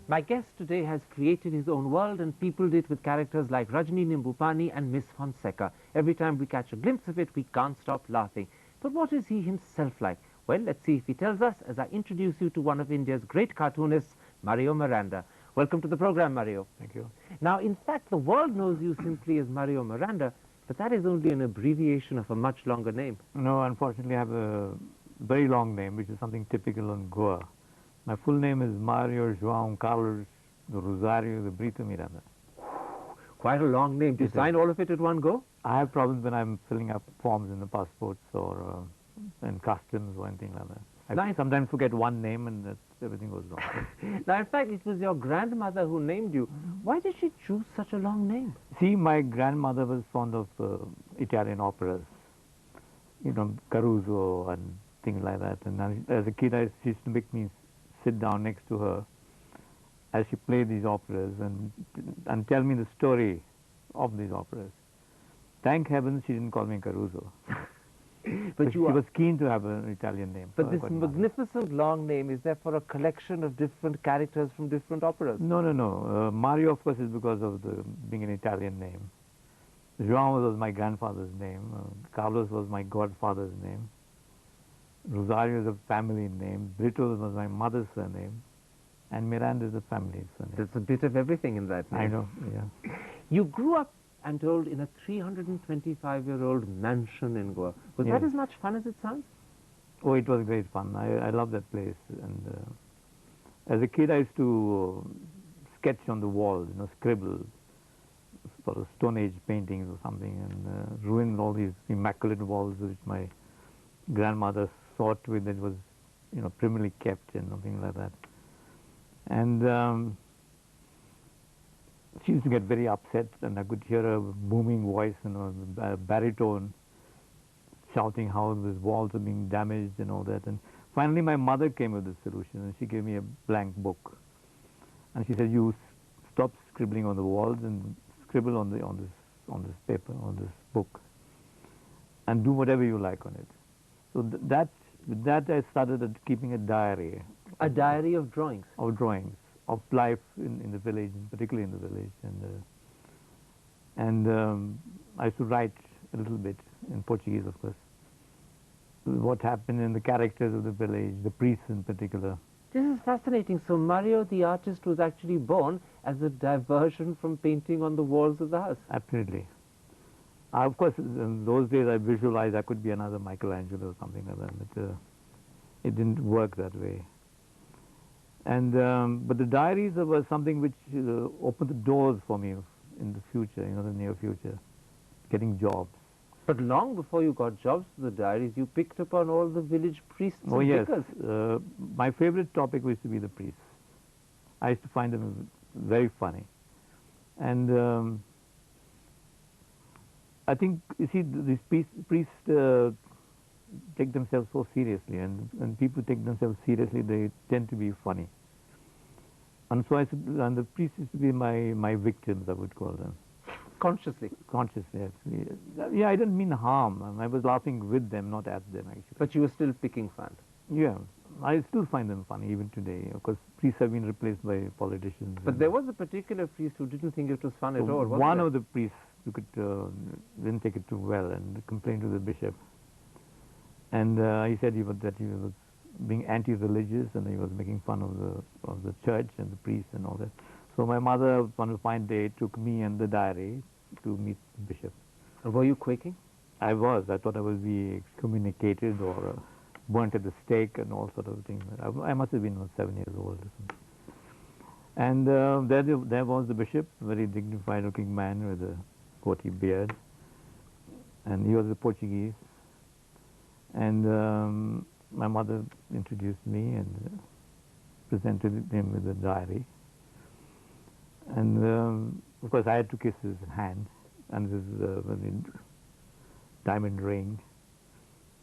My guest today has created his own world and peopled it with characters like Rajni Nimbupani and Miss Fonseca. Every time we catch a glimpse of it, we can't stop laughing. But what is he himself like? Well, let's see if he tells us as I introduce you to one of India's great cartoonists, Mario Miranda. Welcome to the program, Mario. Thank you. Now, in fact, the world knows you simply as Mario Miranda, but that is only an abbreviation of a much longer name. No, unfortunately, I have a very long name, which is something typical on Goa. My full name is Mario João Carlos do Rosário de Brito Miranda. Quite a long name. Do you sign all of it at one go? I have problems when I'm filling up forms in the passports or in customs or anything like that. I sometimes forget one name and everything goes wrong. Now, in fact, it was your grandmother who named you. Why did she choose such a long name? See, my grandmother was fond of Italian operas, you know, Caruso and things like that. And as a kid, she used to make me sit down next to her as she played these operas and tell me the story of these operas. Thank heavens she didn't call me Caruso. But she was keen to have an Italian name. But this magnificent long name, is there for a collection of different characters from different operas? No, no, no. Mario, of course, is because of being an Italian name. João was my grandfather's name. Carlos was my godfather's name. Rosario is a family name. Brito was my mother's surname. And Miranda is a family surname. There's a bit of everything in that name. I know, yeah. You grew up, I'm told, in a 325-year-old mansion in Goa. Was that as much fun as it sounds? Oh, it was great fun. I love that place. And as a kid, I used to sketch on the walls, you know, scribble, sort of Stone Age paintings or something, and ruin all these immaculate walls which my grandmother saw to it that was, you know, primly kept and something like that. And she used to get very upset, and I could hear a booming voice, you know, a baritone shouting how these walls are being damaged and all that. And finally my mother came with a solution, and she gave me a blank book. And she said, you stop scribbling on the walls and scribble on this paper, on this book, and do whatever you like on it. So with that I started keeping a diary. A diary of drawings? Of drawings, of life in the village, particularly in the village. And I used to write a little bit in Portuguese, of course, what happened in the characters of the village, the priests in particular. This is fascinating. So Mario, the artist, was actually born as a diversion from painting on the walls of the house. Absolutely. Of course, in those days I visualized I could be another Michelangelo or something like that, but it didn't work that way. And but the diaries were something which opened the doors for me in the future, you know, the near future, getting jobs. But long before you got jobs for the diaries, you picked up on all the village priests and vicars. Yes. My favorite topic used to be the priests. I used to find them very funny. And I think, you see, these priests take themselves so seriously, and when people take themselves seriously, they tend to be funny. And so and the priests used to be my victims, I would call them. Consciously? Consciously, actually. Yeah, I didn't mean harm. I was laughing with them, not at them, actually. But you were still picking fun? Yeah. I still find them funny, even today. Of course, priests have been replaced by politicians. But there was a particular priest who didn't think it was fun at all, wasn't One there? of the priests who didn't take it too well and complained to the bishop. And he said that he was being anti-religious, and he was making fun of the church and the priests and all that. So my mother, on a fine day, took me and the diary to meet the bishop. Were you quaking? I was. I thought I would be excommunicated or burnt at the stake and all sort of things. I must have been 7 years old or something. And there was the bishop, very dignified-looking man with a goatee beard, and he was a Portuguese. And my mother introduced me and presented him with a diary. And of course I had to kiss his hand, and this diamond ring,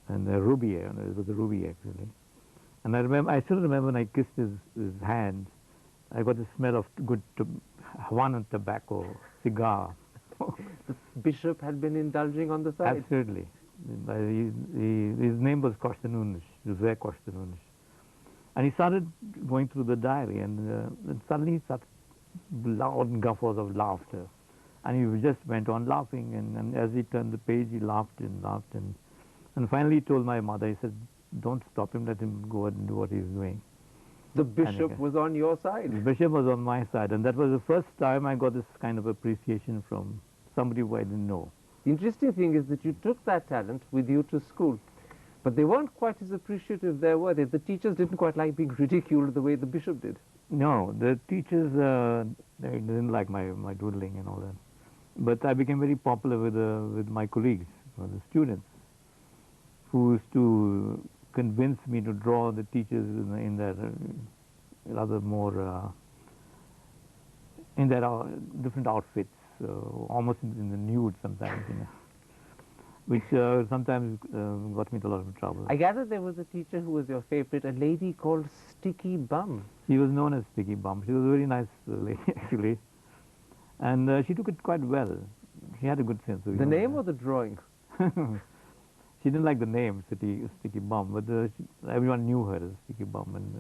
and a ruby, it was a ruby actually. And I still remember when I kissed his hand, I got the smell of good Havana tobacco, cigar. The bishop had been indulging on the side? Absolutely. His name was Costa Nunes, José Costa Nunes. And he started going through the diary, and suddenly he started loud guffaws of laughter. And he just went on laughing, and as he turned the page, he laughed and laughed. And finally he told my mother, he said, don't stop him, let him go and do what he's doing. The bishop was on your side. The bishop was on my side, and that was the first time I got this kind of appreciation from somebody who I didn't know. The interesting thing is that you took that talent with you to school. But they weren't quite as appreciative there, were they? The teachers didn't quite like being ridiculed the way the bishop did. No, the teachers they didn't like my doodling and all that. But I became very popular with my colleagues, the students, who used to convince me to draw the teachers in their rather more in their different outfits, almost in the nude sometimes, which sometimes got me into a lot of trouble. I gather there was a teacher who was your favorite, a lady called Sticky Bum. She was known as Sticky Bum. She was a very nice lady, actually. And she took it quite well. She had a good sense of humor. The name or the drawing? She didn't like the name, Sticky Bum, but everyone knew her as Sticky Bum, and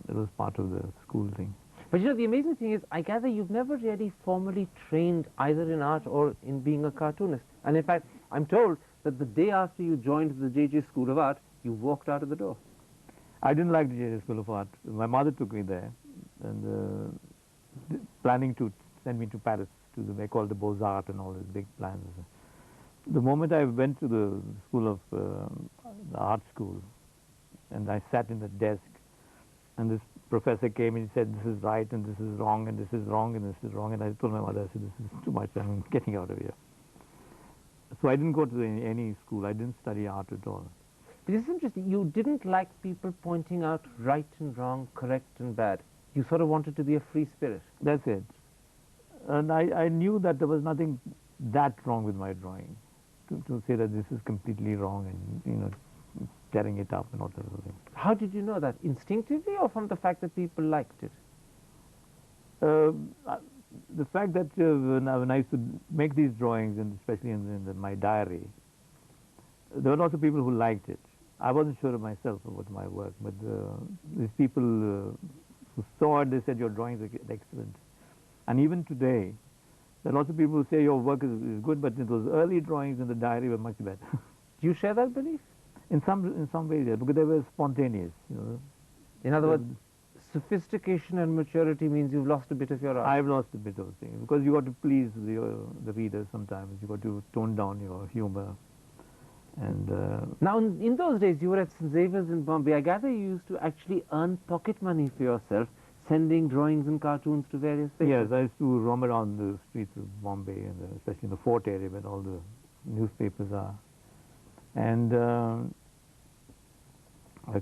it was part of the school thing. But you know, the amazing thing is, I gather you've never really formally trained either in art or in being a cartoonist. And in fact, I'm told that the day after you joined the JJ School of Art, you walked out of the door. I didn't like the JJ School of Art. My mother took me there, and planning to send me to Paris to they called the Beaux-Arts and all these big plans. The moment I went to the school of the art school, and I sat in the desk, and this professor came and he said, this is right, and this is wrong, and this is wrong, and this is wrong, and I told my mother, I said, this is too much, I'm getting out of here. So I didn't go to any school, I didn't study art at all. But it's interesting, you didn't like people pointing out right and wrong, correct and bad. You sort of wanted to be a free spirit. That's it. And I knew that there was nothing that wrong with my drawing. To say that this is completely wrong and, tearing it up and all that sort of thing. How did you know that? Instinctively or from the fact that people liked it? The fact that when I used to make these drawings, and especially in my diary, there were lots of people who liked it. I wasn't sure of myself about my work, but these people who saw it, they said, your drawings are excellent. And even today, there are lots of people who say your work is good, but those early drawings in the diary were much better. Do you share that belief? In some ways, yeah, because they were spontaneous. In other words, sophistication and maturity means you've lost a bit of your art. I've lost a bit of things because you got to please the reader sometimes. You got to tone down your humor. And now, in those days, you were at St. Xavier's in Bombay. I gather you used to actually earn pocket money for yourself, sending drawings and cartoons to various places. Yes, I used to roam around the streets of Bombay, and especially in the fort area where all the newspapers are. And I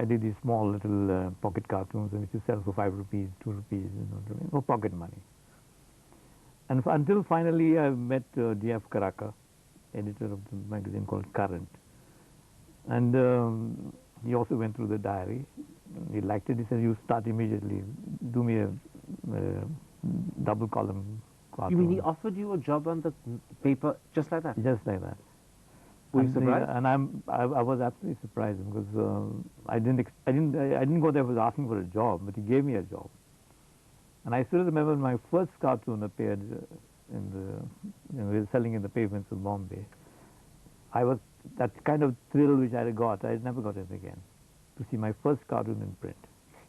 did these small little pocket cartoons which you sell for 5 rupees, 2 rupees, for pocket money. And until finally I met D.F. Karaka, editor of the magazine called Current. And he also went through the diary. He liked it. He said, you start immediately. Do me a double column cartoon. You mean he offered you a job on the paper just like that? Just like that. Were you surprised? And I was absolutely surprised because I didn't go there for asking for a job, but he gave me a job. And I still remember when my first cartoon appeared selling in the pavements of Bombay. I was that kind of thrill which I got. I never got it again. To see my first cartoon in print.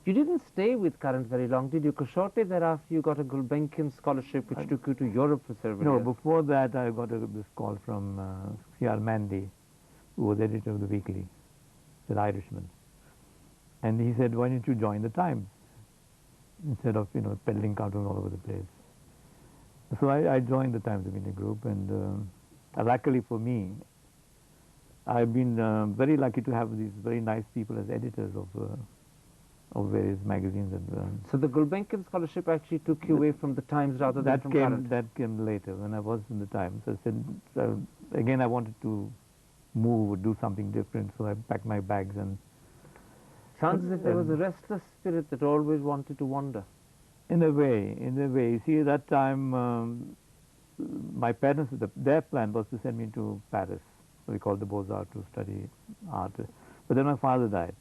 You didn't stay with Current very long, did you? Because shortly thereafter you got a Gulbenkian scholarship which took you to Europe for several years. No, before that I got this call from C.R. Mandy, who was editor of the Weekly, an Irishman. And he said, why don't you join the Times instead of, peddling cartoons all over the place. So I joined the Times of India group, and luckily for me, I've been very lucky to have these very nice people as editors of various magazines. So the Gulbenkian scholarship actually took you away from the Times rather than from Current? That came later when I was in the Times. I said, again I wanted to move or do something different, so I packed my bags and... Sounds as if there was a restless spirit that always wanted to wander. In a way. You see, at that time, my parents, their plan was to send me to Paris. We called the Beaux-Arts to study art. But then my father died.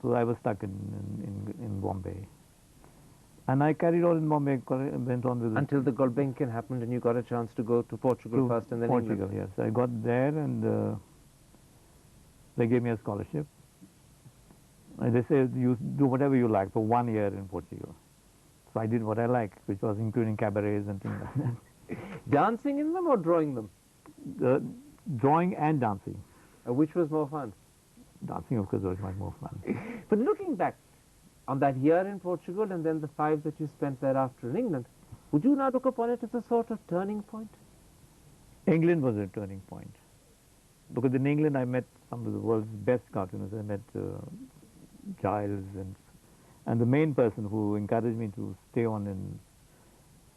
So I was stuck in Bombay. And I carried on in Bombay, went on with it Until the Gulbenkian happened and you got a chance to go to Portugal to first and then Portugal, England. yes. I got there and they gave me a scholarship. And they said, you do whatever you like for 1 year in Portugal. So I did what I like, which was including cabarets and things like that. Dancing in them or drawing them? Drawing and dancing. Which was more fun? Dancing, of course, was much more fun. But looking back on that year in Portugal and then the 5 that you spent thereafter in England, would you now look upon it as a sort of turning point? England was a turning point. Because in England I met some of the world's best cartoonists. I met Giles and the main person who encouraged me to stay on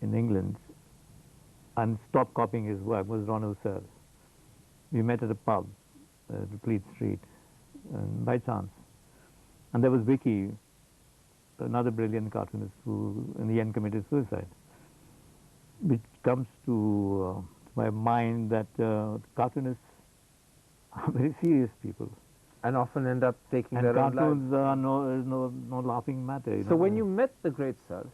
in England and stop copying his work was Ronald Searle. We met at a pub at Fleet Street by chance. And there was Vicky, another brilliant cartoonist who in the end committed suicide. Which comes to my mind that cartoonists are very serious people. And often end up taking And their own lives. cartoons are no laughing matter. So when you met the great Searle,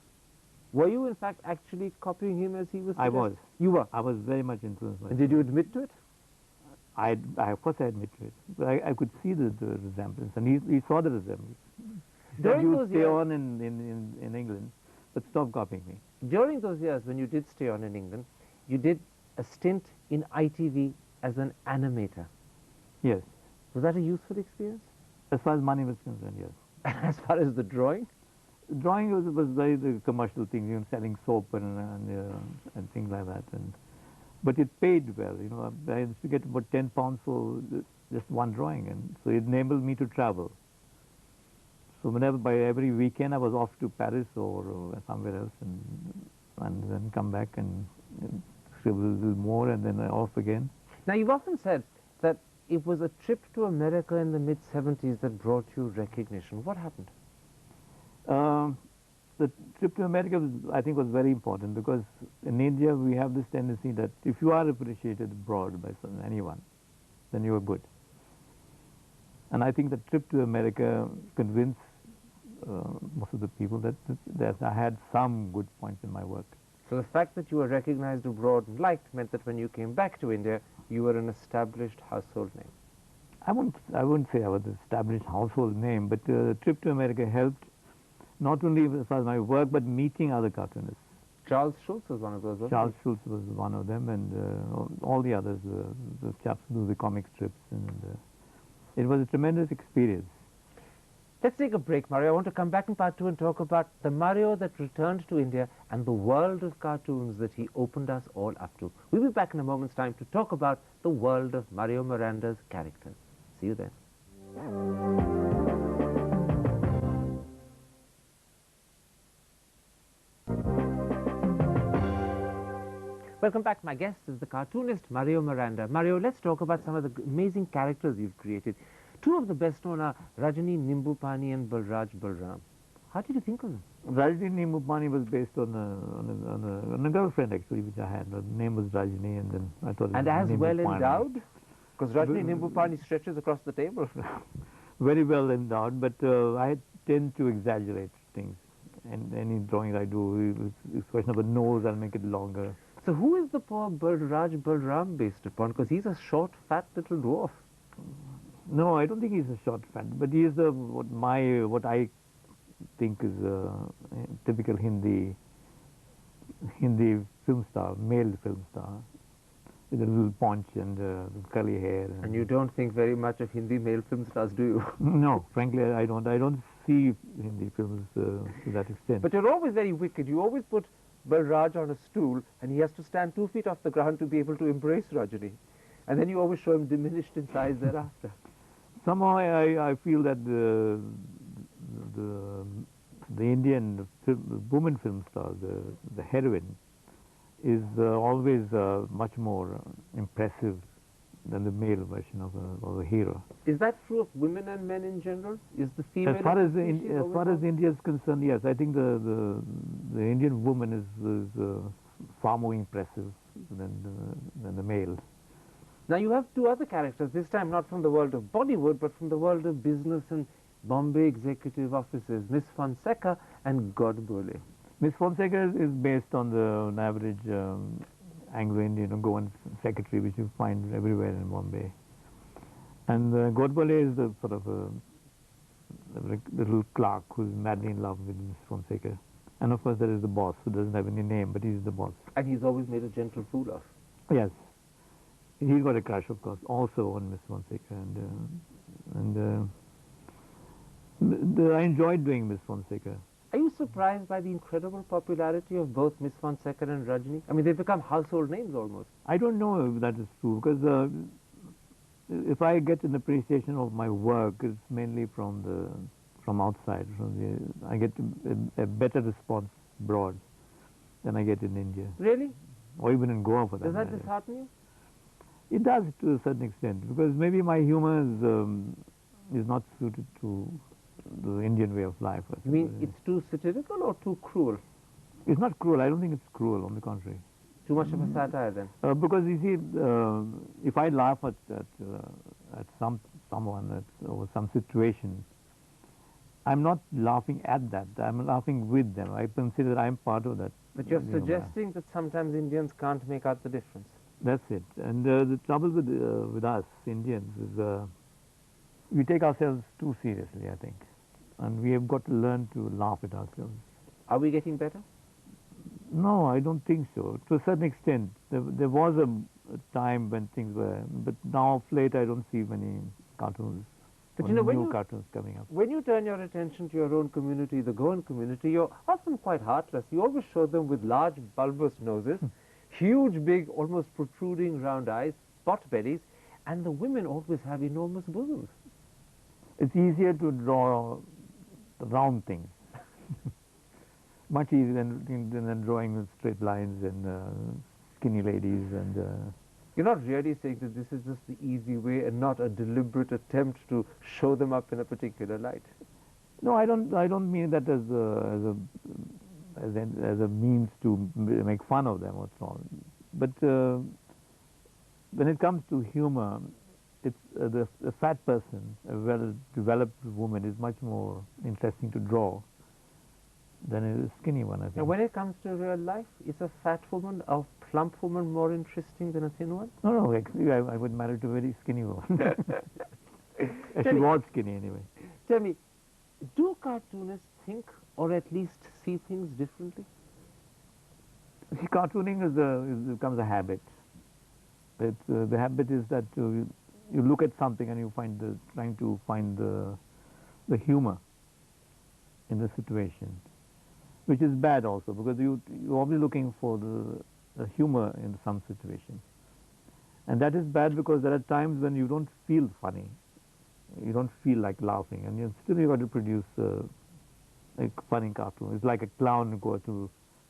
were you in fact actually copying him as he was I suggesting? was. You were? I was very much influenced by And did you admit to it? of course I admit to it. But I could see the resemblance, and he saw the resemblance. He said, During you those stay years- on in England, but stop copying me. During those years when you did stay on in England, you did a stint in ITV as an animator. Yes. Was that a useful experience? As far as money was concerned, yes. As far as the drawing? Drawing was very the commercial thing, selling soap and things like that. But it paid well, I used to get about £10 for just one drawing, and so it enabled me to travel. So by every weekend I was off to Paris or somewhere else, and then come back and scribble a little more, and then off again. Now, you've often said that it was a trip to America in the mid-70s that brought you recognition. What happened? The trip to America, I think, was very important because in India we have this tendency that if you are appreciated abroad by anyone, then you are good. And I think the trip to America convinced most of the people that I had some good points in my work. So the fact that you were recognized abroad and liked meant that when you came back to India, you were an established household name. I wouldn't say I was an established household name, but the trip to America helped not only as far as my work, but meeting other cartoonists. Charles Schulz was one of those, wasn't Charles Schulz was one of them, and all the others, the chaps who do the comic strips. And it was a tremendous experience. Let's take a break, Mario. I want to come back in part 2 and talk about the Mario that returned to India and the world of cartoons that he opened us all up to. We'll be back in a moment's time to talk about the world of Mario Miranda's characters. See you then. Welcome back. My guest is the cartoonist Mario Miranda. Mario, let's talk about some of the amazing characters you've created. Two of the best known are Rajani Nimbupani and Balraj Balram. How did you think of them? Rajani Nimbupani was based on a girlfriend actually, which I had. Her name was Rajani, and then I thought. And as well Nimbupani. endowed? Because Rajani Nimbupani stretches across the table. Very well endowed, but I tend to exaggerate things. And any drawing I do, it's a question of a nose, I'll make it longer. So who is the poor Balraj Balram based upon? Because he's a short, fat little dwarf. No, I don't think he's a short fat, but he is what I think is a typical Hindi film star, male film star, with a little paunch and curly hair. And you don't think very much of Hindi male film stars, do you? No, frankly, I don't. I don't see Hindi films to that extent. But you're always very wicked. You always put Balraj on a stool, and he has to stand 2 feet off the ground to be able to embrace Rajani. And then you always show him diminished in size thereafter. Somehow I feel that the Indian woman film star, the heroine, is always much more impressive than the male version of a hero. Is that true of women and men in general? Is the female As far as always India is concerned, yes, I think the Indian woman is far more impressive than the male. Now you have two other characters, this time not from the world of Bollywood, but from the world of business and Bombay executive officers, Miss Fonseca and Godbole. Miss Fonseca is based on an average Anglo-Indian or Goan secretary, which you find everywhere in Bombay. And Godbole is the sort of a little clerk who's madly in love with Miss Fonseca. And of course, there is the boss who doesn't have any name, but he's the boss. And he's always made a gentle fool of. Yes, he's got a crush, of course, also on Miss Fonseca, I enjoyed doing Miss Fonseca. Are you surprised by the incredible popularity of both Miss Fonseca and Rajni? I mean, they've become household names almost. I don't know if that is true, because if I get an appreciation of my work, it's mainly from outside. I get a better response abroad than I get in India, Really? or even in Goa for that Does that matter. dishearten you? It does to a certain extent, because maybe my humor is not suited to the Indian way of life. You mean it's too satirical or too cruel? It's not cruel. I don't think it's cruel. On the contrary, Too much of a satire then? because you see, if I laugh at someone or some situation, I'm not laughing at that. I'm laughing with them. I consider I'm part of that. But you're humor. suggesting that sometimes Indians can't make out the difference. That's it. And the trouble with us Indians is we take ourselves too seriously, I think, and we have got to learn to laugh at ourselves. Are we getting better? No, I don't think so. To a certain extent, there was a time when things were, but now of late I don't see many cartoons. But or you know, when new you- cartoons coming up. When you turn your attention to your own community, the Goan community, you're often quite heartless. You always show them with large bulbous noses, huge, big, almost protruding round eyes, pot bellies, and the women always have enormous bosoms. It's easier to draw round things. Much easier than drawing with straight lines and skinny ladies and. You're not really saying that this is just the easy way and not a deliberate attempt to show them up in a particular light. No, I don't mean that as a means to make fun of them or so. But when it comes to humor, it's a fat person, a well-developed woman, is much more interesting to draw than a skinny one, I think. Now, when it comes to real life, is a fat woman, a plump woman more interesting than a thin one? No, actually, I would marry to a very skinny woman. She Tell me- was skinny anyway. Tell me, do cartoonists think or at least see things differently? See, cartooning becomes a habit. The habit is that you look at something and you trying to find the humor in the situation, which is bad also, because you're always looking for the humor in some situation. And that is bad because there are times when you don't feel funny. You don't feel like laughing, and still you got to produce a funny cartoon. It's like a clown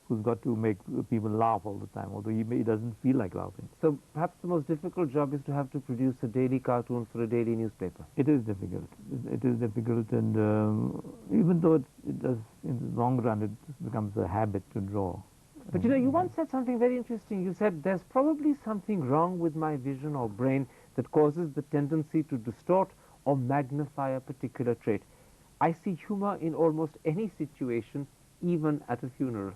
who's got to make people laugh all the time, although he doesn't feel like laughing. So perhaps the most difficult job is to have to produce a daily cartoon for a daily newspaper. It is difficult. It is difficult, and even though it does, in the long run, it becomes a habit to draw. But you know, you once said something very interesting. You said, there's probably something wrong with my vision or brain that causes the tendency to distort or magnify a particular trait. I see humor in almost any situation, even at a funeral.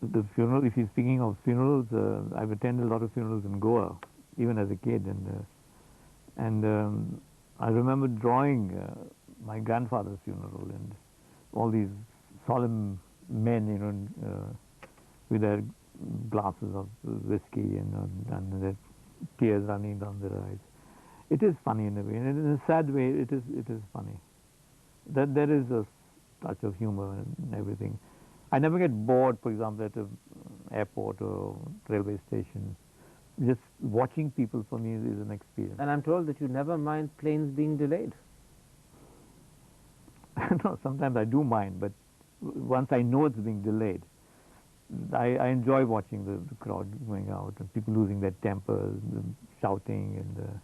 The funeral, if you're speaking of funerals, I've attended a lot of funerals in Goa, even as a kid, and I remember drawing my grandfather's funeral, and all these solemn men, with their glasses of whiskey and their tears running down their eyes. It is funny in a way, and in a sad way, it is funny. That there is a touch of humor and everything. I never get bored, for example, at an airport or railway station. Just watching people for me is an experience. And I'm told that you never mind planes being delayed. No, sometimes I do mind, but once I know it's being delayed, I enjoy watching the crowd going out and people losing their tempers, shouting, and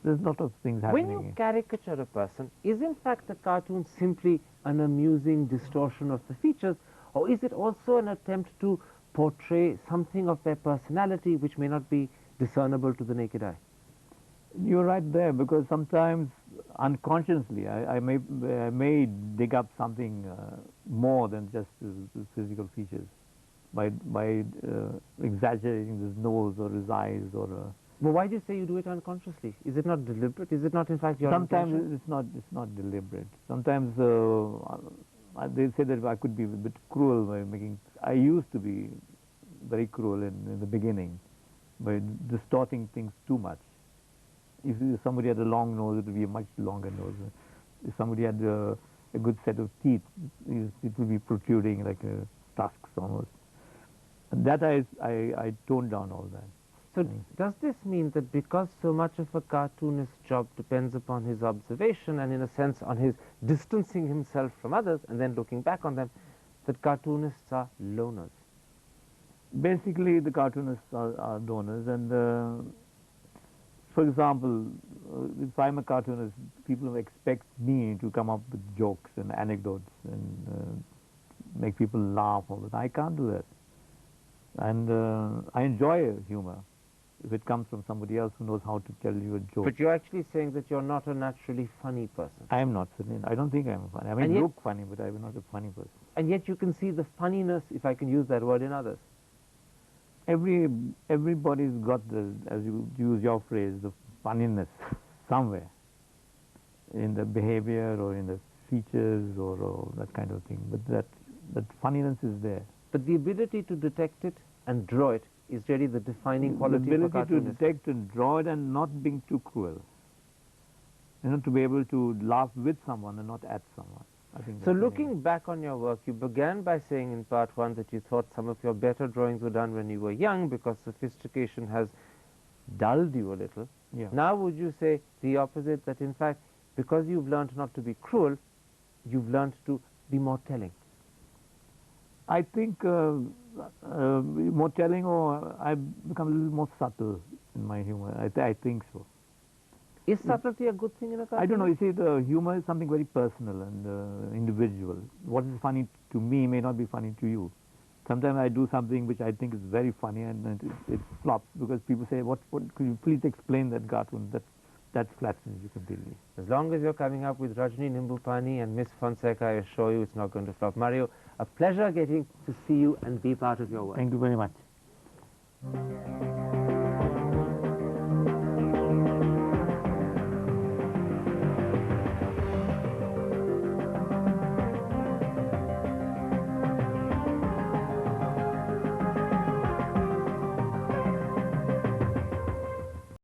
there's a lot of things happening. When you caricature a person, is in fact the cartoon simply an amusing distortion of the features, or is it also an attempt to portray something of their personality which may not be discernible to the naked eye? You're right there, because sometimes unconsciously, I may dig up something more than just the physical features by exaggerating his nose or his eyes or. Well, why do you say you do it unconsciously? Is it not deliberate? Is it not, in fact, your Sometimes intention? it's not deliberate. Sometimes they say that I could be a bit cruel by making. I used to be very cruel in the beginning by distorting things too much. If somebody had a long nose, it would be a much longer nose. If somebody had a good set of teeth, it would be protruding like tusks almost. And that I toned down all that. So does this mean that because so much of a cartoonist's job depends upon his observation and in a sense on his distancing himself from others and then looking back on them, that cartoonists are loners? Basically, the cartoonists are donors, and for example, if I'm a cartoonist, people expect me to come up with jokes and anecdotes and make people laugh all the time. I can't do that, and I enjoy humor if it comes from somebody else who knows how to tell you a joke. But you're actually saying that you're not a naturally funny person. I am not funny. I don't think I'm funny. I may look funny, but I'm not a funny person. And yet you can see the funniness, if I can use that word, in others. Everybody's got the, as you use your phrase, the funniness somewhere in the behavior or in the features or that kind of thing. But that funniness is there. But the ability to detect it and draw it is really the defining quality the of a ability to cartoonist. detect and draw it and not being too cruel. To be able to laugh with someone and not at someone. I think So that's looking back on your work, you began by saying in part one that you thought some of your better drawings were done when you were young because sophistication has dulled you a little. Yeah. Now would you say the opposite, that in fact, because you've learned not to be cruel, you've learned to be more telling? I think more telling, or I've become a little more subtle in my humor. I think so. Is subtlety a good thing in a cartoon? I don't know. You see, the humor is something very personal and individual. What is funny to me may not be funny to you. Sometimes I do something which I think is very funny and it flops because people say, "What? Could you please explain that cartoon?" That flattens you completely. As long as you're coming up with Rajni Nimbupani and Miss Fonseca, I assure you it's not going to flop. Mario, a pleasure getting to see you and be part of your work. Thank you very much.